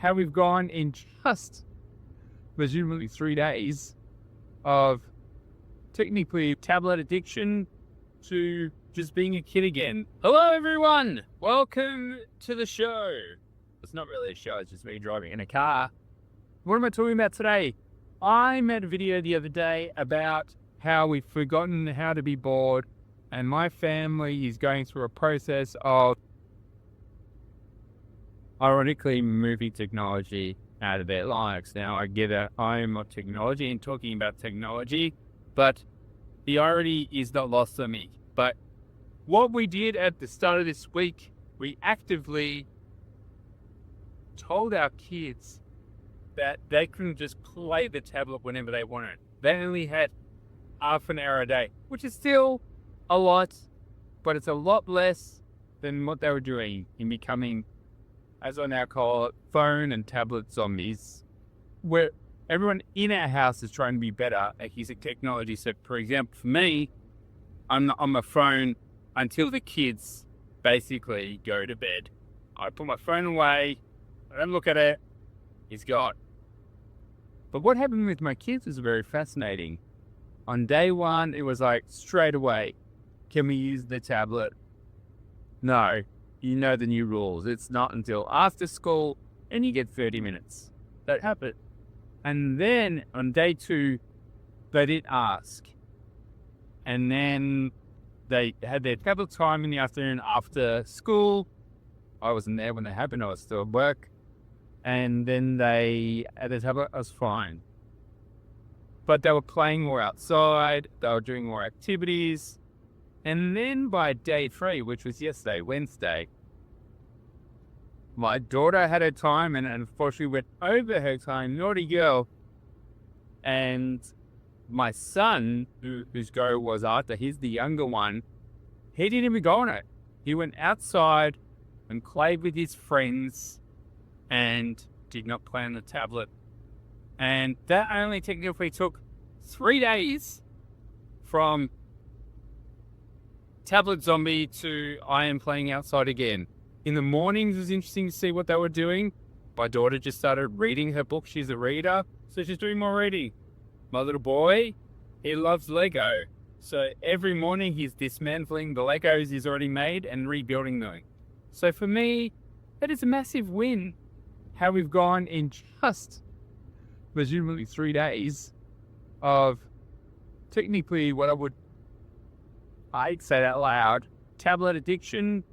how we've gone in just presumably 3 days of technically tablet addiction to just being a kid again. Hello, everyone. Welcome to the show. It's not really a show. It's just me driving in a car. What am I talking about today? I made a video the other day about how we've forgotten how to be bored, and my family is going through a process of ironically moving technology out of their lives. Now, I get it. I'm not technology and talking about technology, but the irony is not lost on me. But what we did at the start of this week, we actively told our kids that they couldn't just play the tablet whenever they wanted. They only had half an hour a day, which is still a lot, but it's a lot less than what they were doing in becoming, as I now call it, phone and tablet zombies, where everyone in our house is trying to be better at using technology. So, for example, for me, I'm on my phone until the kids basically go to bed. I put my phone away, I don't look at it, it's gone. But what happened with my kids was very fascinating. On day one, it was like straight away, can we use the tablet? No, you know the new rules. It's not until after school and you get 30 minutes. That happened. And then on day two, they did ask. And then they had their tablet time in the afternoon after school. I wasn't there when they happened. I was still at work. And then they had their tablet. I was fine. But they were playing more outside. They were doing more activities. And then by day 3, which was yesterday, Wednesday, my daughter had her time and unfortunately went over her time, naughty girl. And my son, whose go was after, he's the younger one, he didn't even go on it. He went outside and played with his friends and did not play on the tablet. And that only technically took 3 days from tablet zombie to I am playing outside again. In the mornings, it was interesting to see what they were doing. My daughter just started reading her book. She's a reader, so she's doing more reading. My little boy, he loves Lego. So every morning he's dismantling the Legos he's already made and rebuilding them. So for me, that is a massive win. How we've gone in just presumably 3 days of technically what I'd say that loud, tablet addiction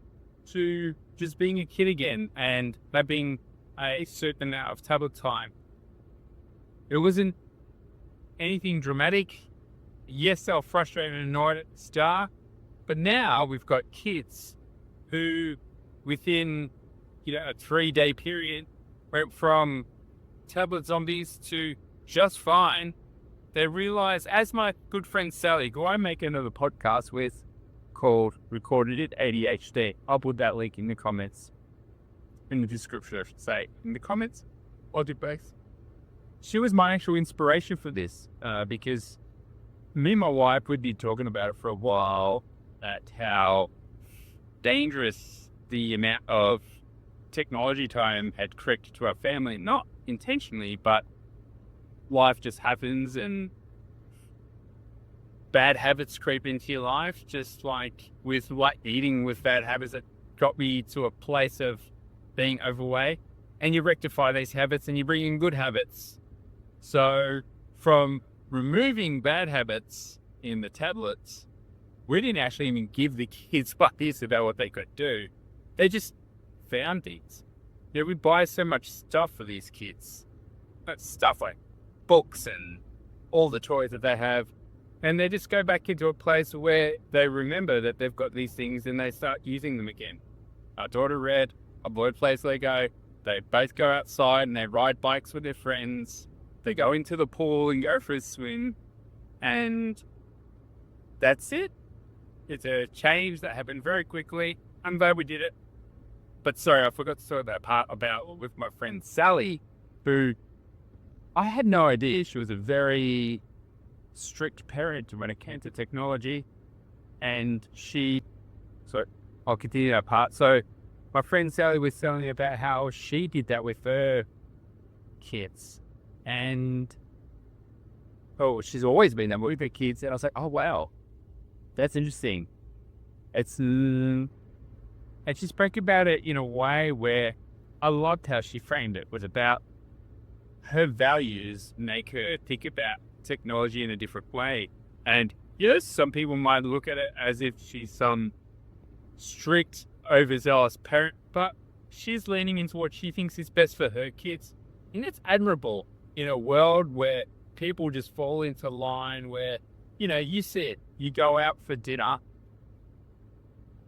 to just being a kid again and that being a certain amount of tablet time. It wasn't anything dramatic. Yes, they were frustrated and annoyed at the start, but now we've got kids who within, a 3-day period went from tablet zombies to just fine. They realize, as my good friend Sally, who I make another podcast with called Recorded It ADHD. I'll put that link in the comments. In the description, I should say. In the comments, I'll do both. She was my actual inspiration for this, because me and my wife, we'd been talking about it for a while, at how dangerous the amount of technology time had crept to our family. Not intentionally, but life just happens and bad habits creep into your life, just like with eating with bad habits that got me to a place of being overweight. And you rectify these habits and you bring in good habits. So from removing bad habits in the tablets, we didn't actually even give the kids ideas about what they could do. They just found things. We buy so much stuff for these kids. Stuff like books and all the toys that they have. And they just go back into a place where they remember that they've got these things and they start using them again. Our daughter read, our boy plays Lego. They both go outside and they ride bikes with their friends. They go into the pool and go for a swim. And that's it. It's a change that happened very quickly. I'm glad we did it. But sorry, I forgot to talk that part about with my friend Sally, who I had no idea she was a very strict parent when it came to technology. And I'll continue that part. So my friend Sally was telling me about how she did that with her kids. And, she's always been that way with her kids. And I was like, oh, wow, that's interesting. And she spoke about it in a way where I loved how she framed it. It was about her values make her think about technology in a different way. And yes, some people might look at it as if she's some strict, overzealous parent, but she's leaning into what she thinks is best for her kids. And it's admirable in a world where people just fall into line where, you see it, you go out for dinner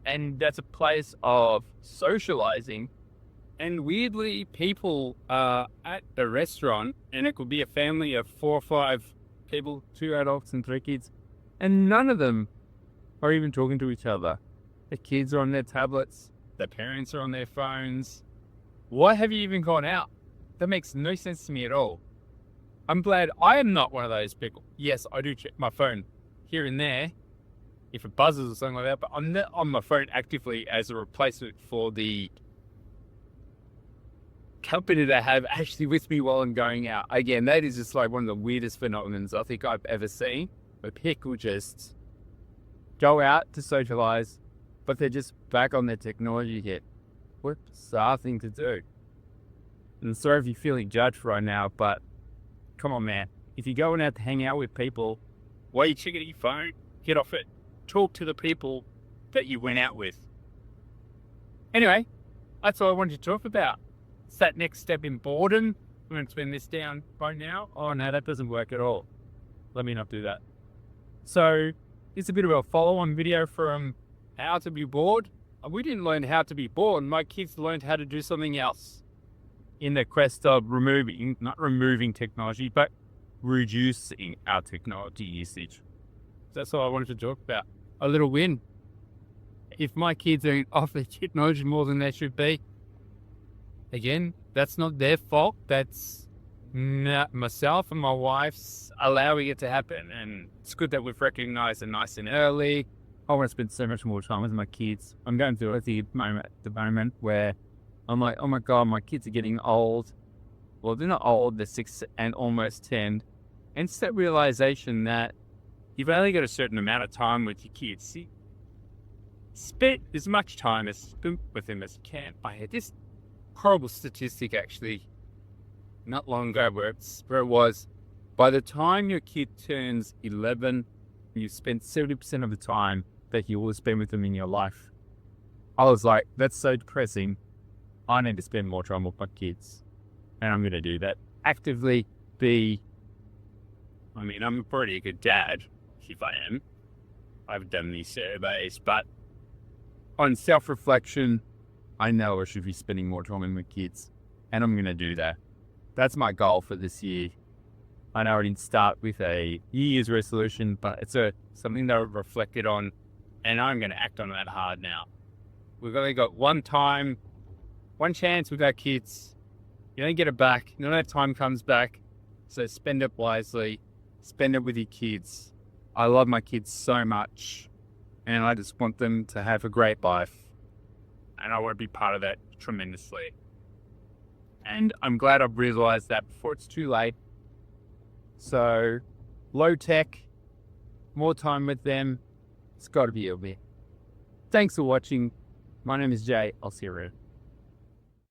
and that's a place of socializing. And weirdly, people are at a restaurant and it could be a family of 4 or 5 people, 2 adults and 3 kids. And none of them are even talking to each other. The kids are on their tablets. The parents are on their phones. Why have you even gone out? That makes no sense to me at all. I'm glad I am not one of those people. Yes, I do check my phone here and there if it buzzes or something like that, but I'm not on my phone actively as a replacement for the company that I have actually with me while I'm going out. Again, that is just like one of the weirdest phenomenons I think I've ever seen, where people just go out to socialize, but they're just back on their technology hit. What a bizarre thing to do. And sorry if you're feeling judged right now, but come on, man. If you're going out to hang out with people, why are you checking your phone? Get off it. Talk to the people that you went out with. Anyway, that's all I wanted to talk about. It's that next step in boredom. I'm going to turn this down right now. Oh, no, that doesn't work at all. Let me not do that. So, it's a bit of a follow-on video from how to be bored. We didn't learn how to be bored. My kids learned how to do something else in the quest of not removing technology, but reducing our technology usage. That's all I wanted to talk about. A little win. If my kids are off their technology more than they should be, again, that's not their fault. That's myself and my wife's allowing it to happen. And it's good that we've recognized it nice and early. I want to spend so much more time with my kids. I'm going through it at the moment where I'm like, oh my God, my kids are getting old. Well, they're not old, they're 6 and almost 10. And it's that realization that you've only got a certain amount of time with your kids. See, spend as much time with them as you can. I had this horrible statistic actually not long ago where it was, by the time your kid turns 11, you spend 70% of the time that you will spend with them in your life. I was like, that's so depressing. I need to spend more time with my kids. And I'm going to do that. Actively I'm a pretty good dad, if I am. I've done these surveys, but on self-reflection, I know I should be spending more time with my kids. And I'm going to do that. That's my goal for this year. I know I didn't start with a New Year's resolution, but it's something that I've reflected on, and I'm going to act on that hard now. We've only got one chance with our kids. You don't get it back. None of that time comes back. So spend it wisely. Spend it with your kids. I love my kids so much, and I just want them to have a great life. And I want to be part of that tremendously. And I'm glad I've realized that before it's too late. So, low tech, more time with them. It's got to be a bit. Thanks for watching. My name is Jay. I'll see you around.